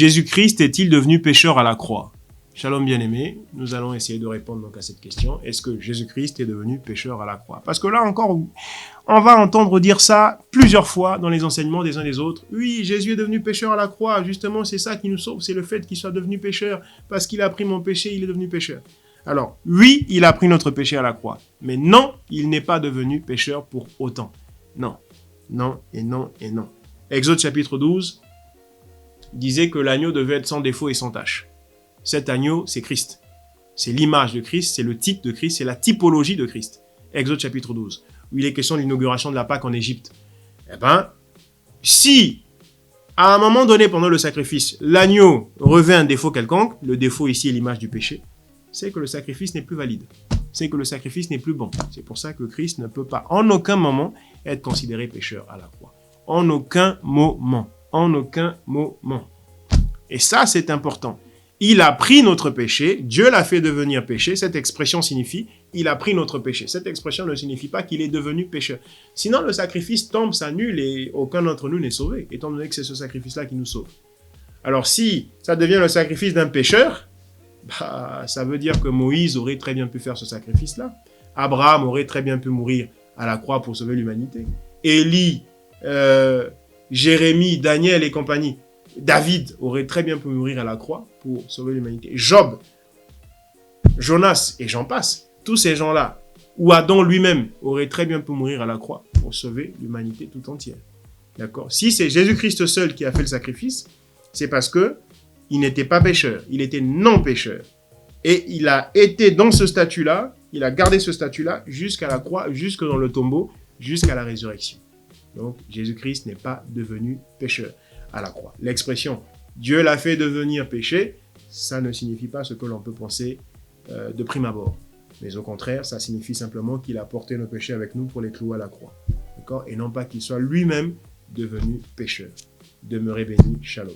Jésus-Christ est-il devenu pécheur à la croix? Shalom bien-aimé, nous allons essayer de répondre donc à cette question. Est-ce que Jésus-Christ est devenu pécheur à la croix? Parce que là encore, on va entendre dire ça plusieurs fois dans les enseignements des uns des autres. Oui, Jésus est devenu pécheur à la croix. Justement, c'est ça qui nous sauve. C'est le fait qu'il soit devenu pécheur. Parce qu'il a pris mon péché, il est devenu pécheur. Alors, oui, il a pris notre péché à la croix. Mais non, il n'est pas devenu pécheur pour autant. Non, non et non et non. Exode chapitre 12 disait que l'agneau devait être sans défaut et sans tache. Cet agneau, c'est Christ. C'est l'image de Christ, c'est le type de Christ, c'est la typologie de Christ. Exode chapitre 12, où il est question de l'inauguration de la Pâque en Égypte. Eh bien, si, à un moment donné pendant le sacrifice, l'agneau revêt un défaut quelconque, le défaut ici est l'image du péché, c'est que le sacrifice n'est plus valide. C'est que le sacrifice n'est plus bon. C'est pour ça que Christ ne peut pas, en aucun moment, être considéré pécheur à la croix. En aucun moment. En aucun moment. Et ça, c'est important. Il a pris notre péché, Dieu l'a fait devenir péché. Cette expression signifie « il a pris notre péché ». Cette expression ne signifie pas qu'il est devenu pécheur. Sinon, le sacrifice tombe, s'annule et aucun d'entre nous n'est sauvé, étant donné que c'est ce sacrifice-là qui nous sauve. Alors, si ça devient le sacrifice d'un pécheur, ça veut dire que Moïse aurait très bien pu faire ce sacrifice-là. Abraham aurait très bien pu mourir à la croix pour sauver l'humanité. Élie, Jérémie, Daniel et compagnie. David aurait très bien pu mourir à la croix pour sauver l'humanité. Job, Jonas et j'en passe. Tous ces gens-là, ou Adam lui-même, aurait très bien pu mourir à la croix pour sauver l'humanité tout entière. D'accord? Si c'est Jésus-Christ seul qui a fait le sacrifice, c'est parce que il n'était pas pécheur, il était non pécheur. Et il a été dans ce statut-là, il a gardé ce statut-là jusqu'à la croix, jusque dans le tombeau, jusqu'à la résurrection. Donc, Jésus-Christ n'est pas devenu pécheur à la croix. L'expression « Dieu l'a fait devenir péché », ça ne signifie pas ce que l'on peut penser de prime abord. Mais au contraire, ça signifie simplement qu'il a porté nos péchés avec nous pour les clouer à la croix. D'accord? Et non pas qu'il soit lui-même devenu pécheur. Demeurez bénis. Shalom.